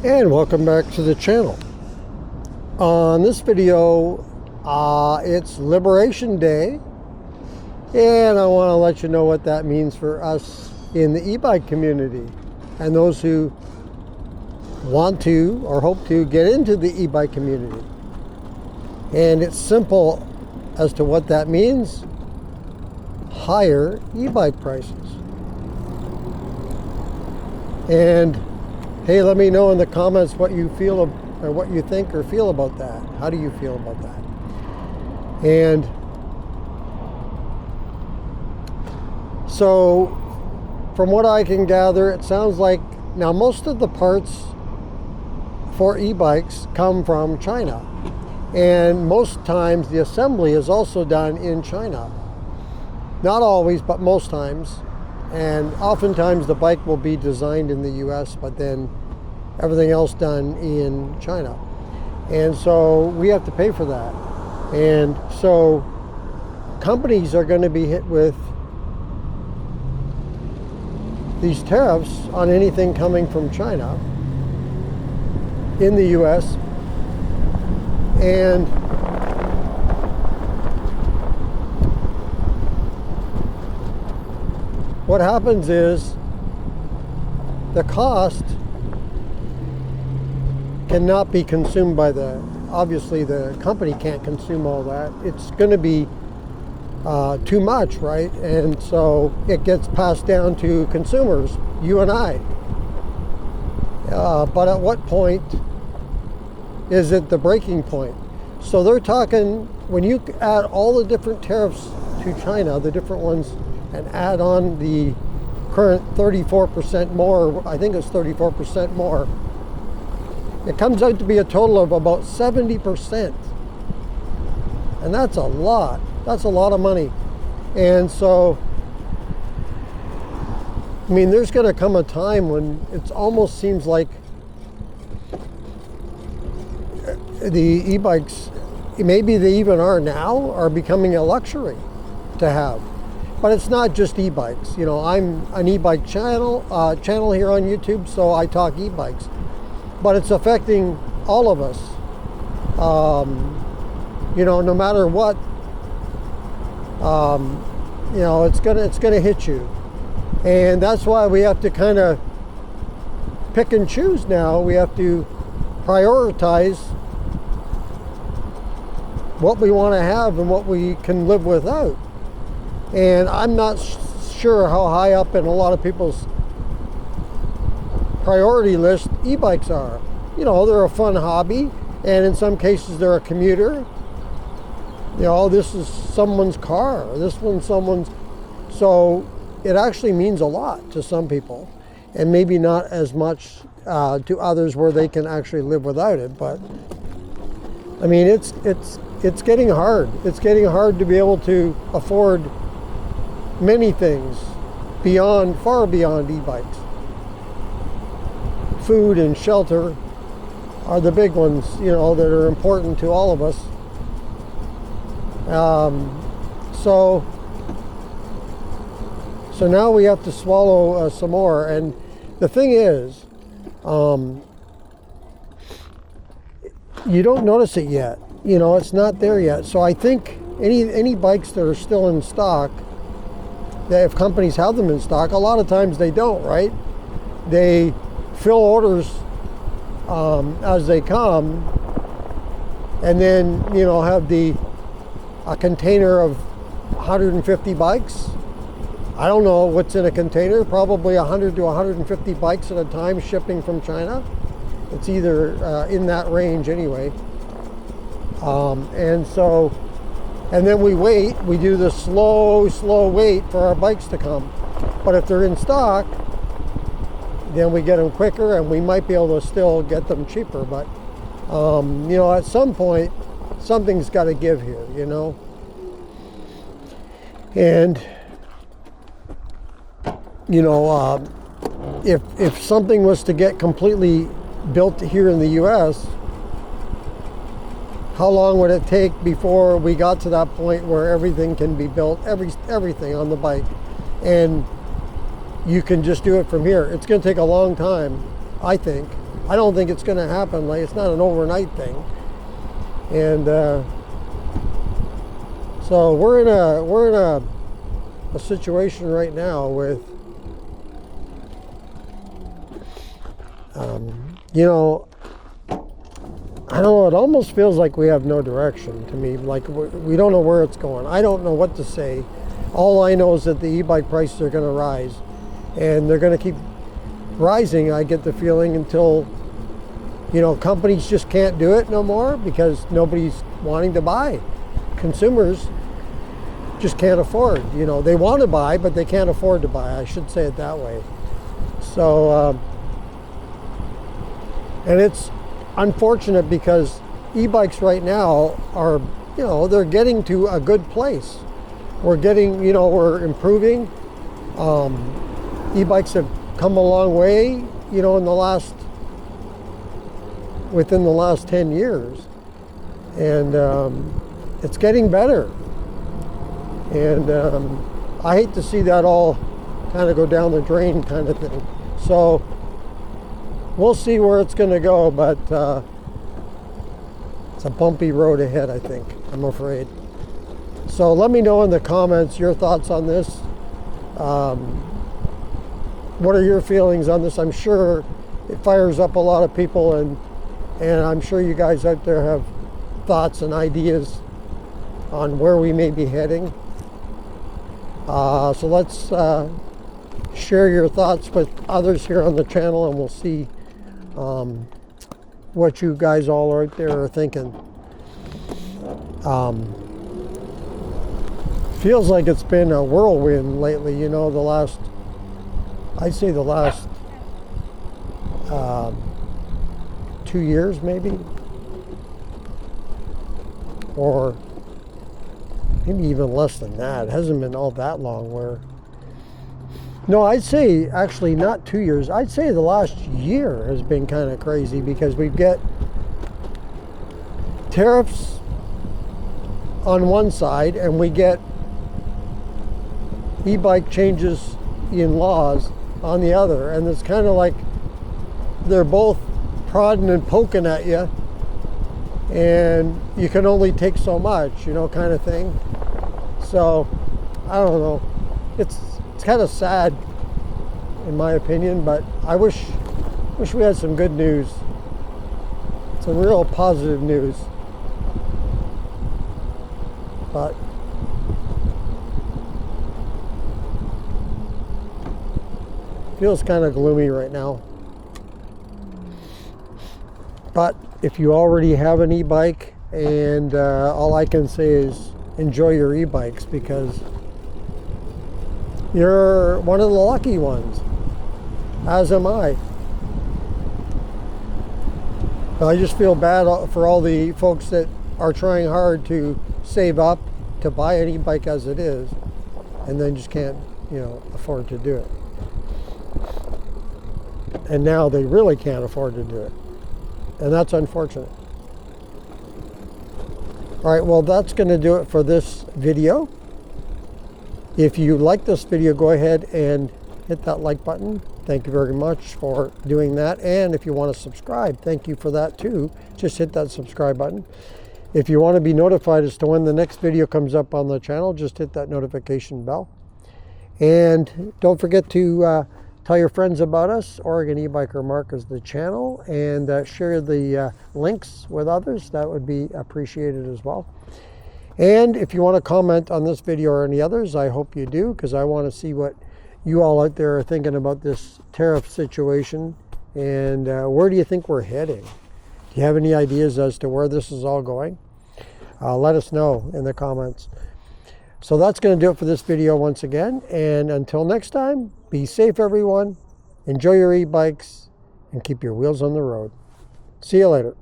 And welcome back to the channel. On this video, it's Liberation Day, and I want to let you know what that means for us in the e-bike community and those who want to or hope to get into the e-bike community. And it's simple as to what that means: higher e-bike prices. And hey, let me know in the comments what you feel or what you think or feel about that. How do you feel about that? And so, from what I can gather, it sounds like now most of the parts for e-bikes come from China. And most times the assembly is also done in China. Not always, but most times. And oftentimes the bike will be designed in the US, but then everything else done in China. And so we have to pay for that. And so companies are going to be hit with these tariffs on anything coming from China in the US. And what happens is the cost cannot be consumed by obviously the company can't consume all that. It's going to be too much, right? And so it gets passed down to consumers, you and I. But at what point is it the breaking point? So they're talking, when you add all the different tariffs to China, the different ones, and add on the current 34% more, I think it's 34% more, it comes out to be a total of about 70%. And that's a lot. That's a lot of money. And so, I mean, there's going to come a time when it almost seems like the e-bikes, maybe they even are now, are becoming a luxury to have. But it's not just e-bikes. You know, I'm an e-bike channel here on YouTube, so I talk e-bikes. But it's affecting all of us. You know, no matter what, you know, it's gonna hit you. And that's why we have to kind of pick and choose now. We have to prioritize what we want to have and what we can live without. And I'm not sure how high up in a lot of people's priority list e-bikes are. You know, they're a fun hobby, and in some cases they're a commuter. You know, this is someone's car, this one's someone's. So it actually means a lot to some people, and maybe not as much to others where they can actually live without it. But I mean, it's getting hard. It's getting hard to be able to afford many things far beyond e-bikes. Food and shelter are the big ones, you know, that are important to all of us. So now we have to swallow some more. And the thing is, you don't notice it yet. You know, it's not there yet. So I think any bikes that are still in stock, that if companies have them in stock, a lot of times they don't, right? They fill orders as they come, and then, you know, have a container of 150 bikes. I don't know what's in a container, probably 100 to 150 bikes at a time shipping from China. It's either in that range anyway. And then we do the slow wait for our bikes to come. But if they're in stock, then we get them quicker, and we might be able to still get them cheaper. But, you know, at some point, something's got to give here, you know. And, you know, if something was to get completely built here in the US, how long would it take before we got to that point where everything can be built, everything on the bike, and you can just do it from here? It's going to take a long time, I think. I don't think it's going to happen. Like, it's not an overnight thing. And so we're in a situation right now with, you know, I don't know, it almost feels like we have no direction to me. Like, we don't know where it's going. I don't know what to say. All I know is that the e-bike prices are going to rise, and they're going to keep rising, I get the feeling, until, you know, companies just can't do it no more because nobody's wanting to buy. Consumers just can't afford. You know, they want to buy, but they can't afford to buy. I should say it that way. So, and it's unfortunate because e-bikes right now are, you know, they're getting to a good place. We're getting, you know, we're improving. E-bikes have come a long way, you know, within the last 10 years. And it's getting better. And I hate to see that all kind of go down the drain kind of thing. So we'll see where it's going to go, but it's a bumpy road ahead, I think, I'm afraid. So let me know in the comments your thoughts on this. What are your feelings on this? I'm sure it fires up a lot of people, and I'm sure you guys out there have thoughts and ideas on where we may be heading. So let's share your thoughts with others here on the channel, and we'll see what you guys all out there are thinking. Feels like it's been a whirlwind lately, you know, I'd say the last 2 years maybe, or maybe even less than that. It hasn't been all that long no, I'd say actually not 2 years. I'd say the last year has been kind of crazy because we get tariffs on one side and we get e-bike changes in laws on the other, and it's kind of like they're both prodding and poking at you, and you can only take so much, you know, kind of thing. So I don't know, it's kind of sad in my opinion, but I wish we had some good news, some real positive news, but feels kind of gloomy right now. But if you already have an e-bike, and all I can say is enjoy your e-bikes, because you're one of the lucky ones, as am I. I just feel bad for all the folks that are trying hard to save up to buy an e-bike as it is, and then just can't, you know, afford to do it. And now they really can't afford to do it. And that's unfortunate. All right, well, that's going to do it for this video. If you like this video, go ahead and hit that like button. Thank you very much for doing that. And if you want to subscribe, thank you for that too. Just hit that subscribe button. If you want to be notified as to when the next video comes up on the channel, just hit that notification bell. And don't forget to tell your friends about us. Oregon E-Biker Mark is the channel, and share the links with others. That would be appreciated as well. And if you want to comment on this video or any others, I hope you do, because I want to see what you all out there are thinking about this tariff situation, and where do you think we're heading? Do you have any ideas as to where this is all going? Let us know in the comments. So that's going to do it for this video once again. And until next time, be safe, everyone. Enjoy your e-bikes and keep your wheels on the road. See you later.